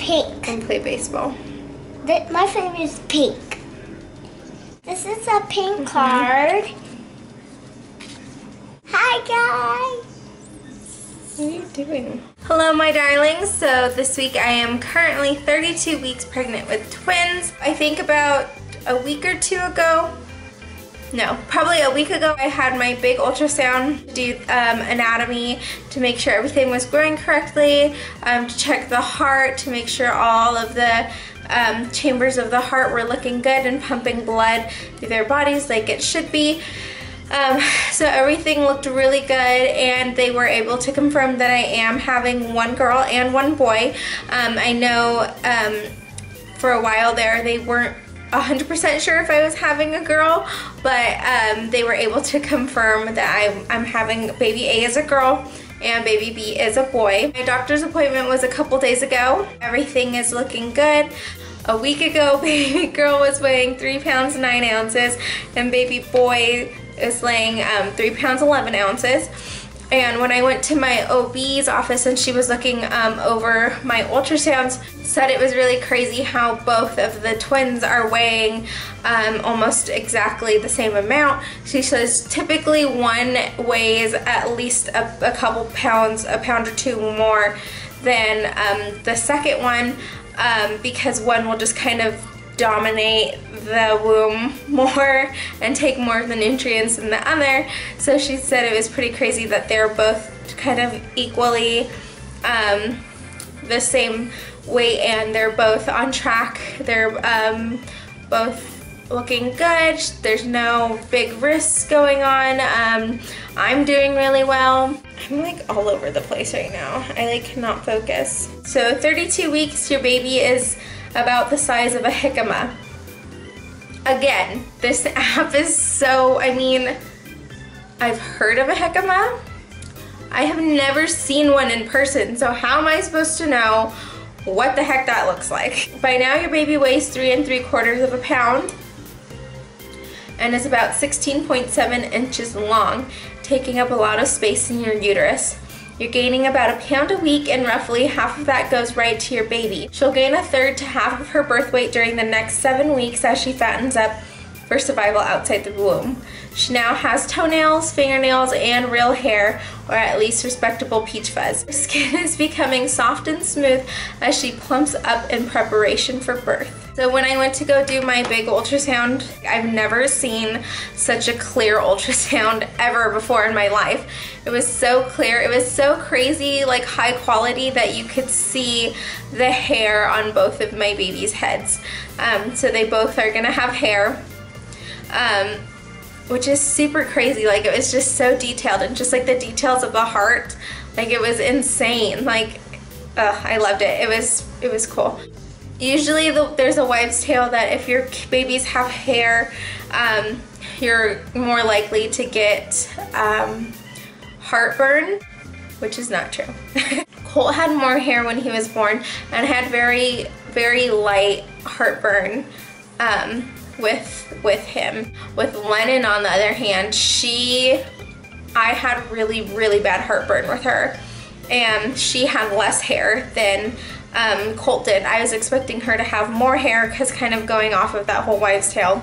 pink. And play baseball. My favorite is pink. This is a pink card. Hi guys. What are you doing? Hello my darlings. So this week I am currently 32 weeks pregnant with twins. I think about a week or two ago, no, probably a week ago, I had my big ultrasound to do anatomy to make sure everything was growing correctly, to check the heart, to make sure all of the chambers of the heart were looking good and pumping blood through their bodies like it should be. So everything looked really good, and they were able to confirm that I am having one girl and one boy. I know for a while there they weren't 100% sure if I was having a girl, but they were able to confirm that I'm having baby A as a girl and baby B is a boy. My doctor's appointment was a couple days ago. Everything is looking good. A week ago, baby girl was weighing 3 pounds 9 ounces and baby boy is weighing 3 pounds 11 ounces. And when I went to my OB's office and she was looking over my ultrasounds, said it was really crazy how both of the twins are weighing almost exactly the same amount. She says typically one weighs at least a couple pounds, a pound or two more than the second one, because one will just kind of dominate the womb more and take more of the nutrients than the other. So she said it was pretty crazy that they're both kind of equally the same weight and they're both on track. They're both looking good. There's no big risks going on. I'm doing really well. I'm like all over the place right now. I like cannot focus. So 32 weeks, your baby is about the size of a jicama. Again, this app is so, I mean, I've heard of a jicama. I have never seen one in person, so how am I supposed to know what the heck that looks like? By now your baby weighs 3 3/4 pounds and is about 16.7 inches long, taking up a lot of space in your uterus. You're gaining about a pound a week and roughly half of that goes right to your baby. She'll gain a third to half of her birth weight during the next 7 weeks as she fattens up for survival outside the womb. She now has toenails, fingernails, and real hair, or at least respectable peach fuzz. Her skin is becoming soft and smooth as she plumps up in preparation for birth. So when I went to go do my big ultrasound, I've never seen such a clear ultrasound ever before in my life. It was so clear. It was so crazy, like high quality, that you could see the hair on both of my babies' heads. So they both are gonna have hair. Which is super crazy. Like, it was just so detailed, and just like the details of the heart, like it was insane. Like, I loved it. It was cool. Usually there's a wives' tale that if your babies have hair, you're more likely to get heartburn, which is not true. Colt had more hair when he was born and had very, very light heartburn with him. With Lennon, on the other hand, I had really, really bad heartburn with her, and she had less hair than Colt did. I was expecting her to have more hair because kind of going off of that whole wives' tale,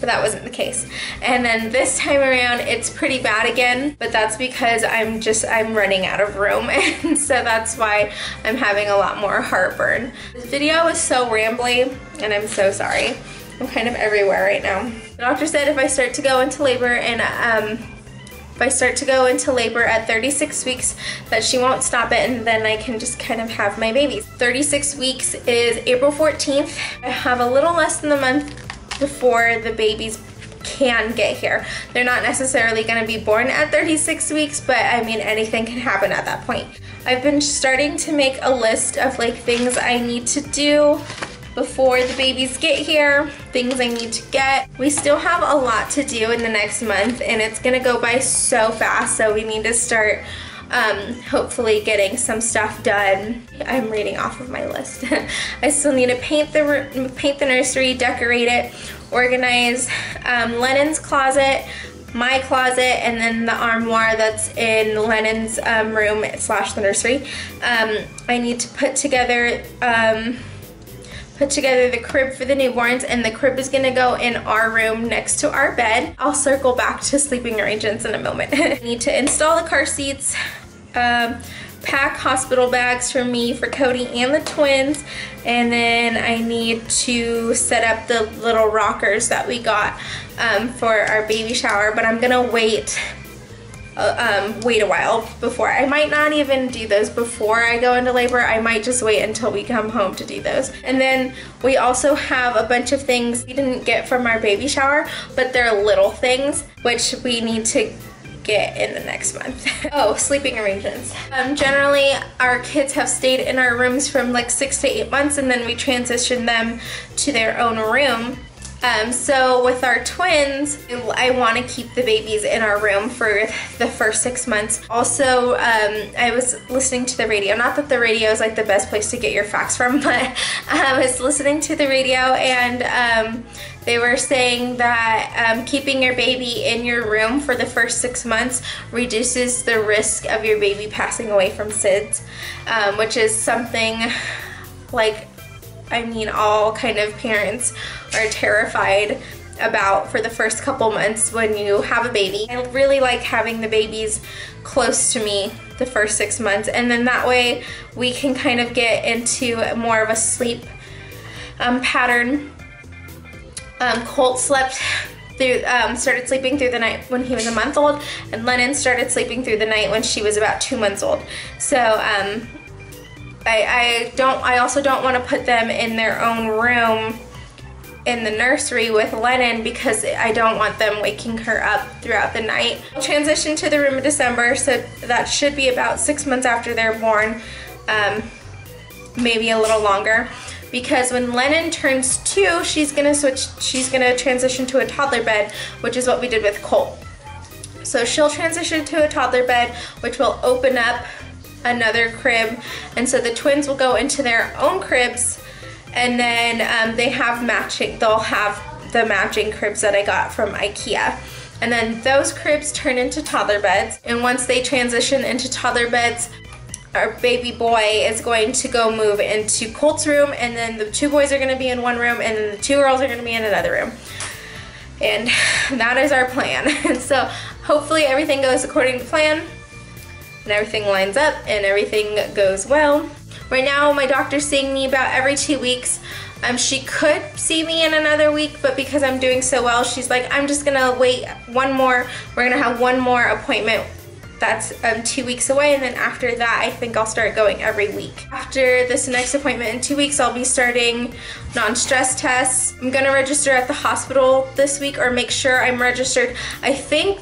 but that wasn't the case. And then this time around it's pretty bad again, but that's because I'm running out of room, and so that's why I'm having a lot more heartburn. This video is so rambly and I'm so sorry. I'm kind of everywhere right now. The doctor said if I start to go into labor and if I start to go into labor at 36 weeks, that she won't stop it, and then I can just kind of have my babies. 36 weeks is April 14th. I have a little less than a month before the babies can get here. They're not necessarily going to be born at 36 weeks, but I mean, anything can happen at that point. I've been starting to make a list of like things I need to do before the babies get here, things I need to get. We still have a lot to do in the next month, and it's gonna go by so fast, so we need to start hopefully getting some stuff done. I'm reading off of my list. I still need to paint the nursery, decorate it, organize Lennon's closet, my closet, and then the armoire that's in Lennon's room / the nursery. I need to put together the crib for the newborns, and the crib is gonna go in our room next to our bed. I'll circle back to sleeping arrangements in a moment. I need to install the car seats, pack hospital bags for me, for Cody and the twins, and then I need to set up the little rockers that we got for our baby shower, but I'm gonna wait a while before. I might not even do those before I go into labor. I might just wait until we come home to do those. And then we also have a bunch of things we didn't get from our baby shower, but they're little things which we need to get in the next month. Oh, sleeping arrangements. Generally, our kids have stayed in our rooms from like 6 to 8 months, and then we transition them to their own room. So with our twins, I want to keep the babies in our room for the first 6 months. Also, I was listening to the radio. Not that the radio is like the best place to get your facts from, but I was listening to the radio, and they were saying that keeping your baby in your room for the first 6 months reduces the risk of your baby passing away from SIDS, which is something like, I mean, all kind of parents are terrified about for the first couple months when you have a baby. I really like having the babies close to me the first 6 months, and then that way we can kind of get into more of a sleep pattern. Colt started sleeping through the night when he was a month old, and Lennon started sleeping through the night when she was about 2 months old. So I also don't want to put them in their own room in the nursery with Lennon, because I don't want them waking her up throughout the night. I'll transition to the room in December, so that should be about 6 months after they're born, maybe a little longer. Because when Lennon turns 2, she's gonna transition to a toddler bed, which is what we did with Colt. So she'll transition to a toddler bed, which will open up another crib, and so the twins will go into their own cribs, and then they'll have the matching cribs that I got from IKEA. And then those cribs turn into toddler beds, and once they transition into toddler beds, our baby boy is going to go move into Colt's room, and then the 2 boys are going to be in one room, and then the 2 girls are going to be in another room. And that is our plan. And so hopefully everything goes according to plan, and everything lines up, and everything goes well. Right now, my doctor's seeing me about every 2 weeks. She could see me in another week, but because I'm doing so well, she's like, I'm just gonna wait one more. We're gonna have one more appointment that's 2 weeks away, and then after that, I think I'll start going every week. After this next appointment in 2 weeks, I'll be starting non-stress tests. I'm gonna register at the hospital this week, or make sure I'm registered. I think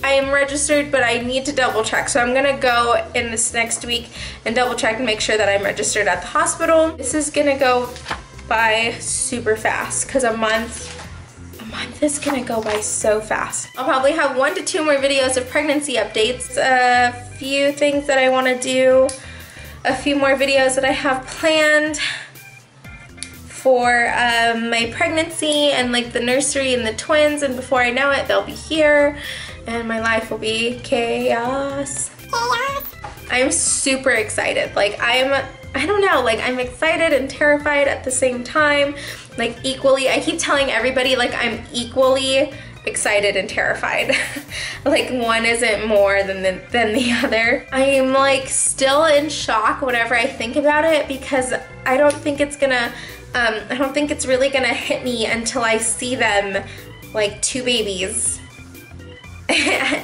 I am registered, but I need to double check. So I'm gonna go in this next week and double check and make sure that I'm registered at the hospital. This is gonna go by super fast, because a month is gonna go by so fast. I'll probably have 1 to 2 more videos of pregnancy updates, a few things that I wanna do, a few more videos that I have planned for my pregnancy, and like the nursery and the twins, and before I know it, they'll be here, and my life will be chaos. I'm super excited. Like I don't know, like I'm excited and terrified at the same time, like equally. I keep telling everybody like I'm equally excited and terrified. Like one isn't more than the other. I am like still in shock whenever I think about it, because I don't think it's really gonna hit me until I see them, like 2 babies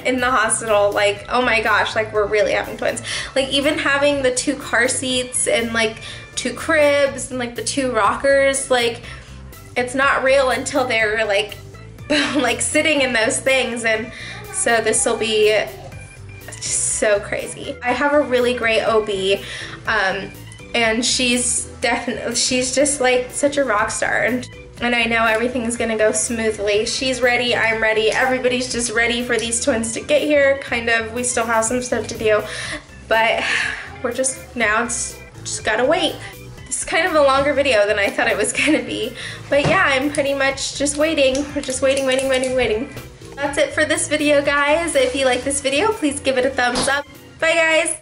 in the hospital. Like, oh my gosh, like we're really having twins. Like even having the 2 car seats and like 2 cribs and like the 2 rockers, like it's not real until they're like like sitting in those things. And so this will be just so crazy. I have a really great OB, and she's just like such a rock star, and I know everything's gonna go smoothly. She's ready, I'm ready, everybody's just ready for these twins to get here, kind of. We still have some stuff to do, but we're just gotta wait. This is kind of a longer video than I thought it was gonna be, but yeah, I'm pretty much just waiting. We're just waiting. That's it for this video, guys. If you like this video, please give it a thumbs up. Bye, guys.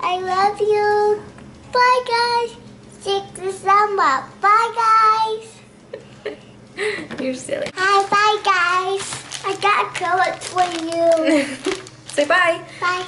I love you. Bye, guys. Stick the thumb up. Bye, guys. You're silly. Hi, bye, guys. I got carrots for you. Say bye. Bye.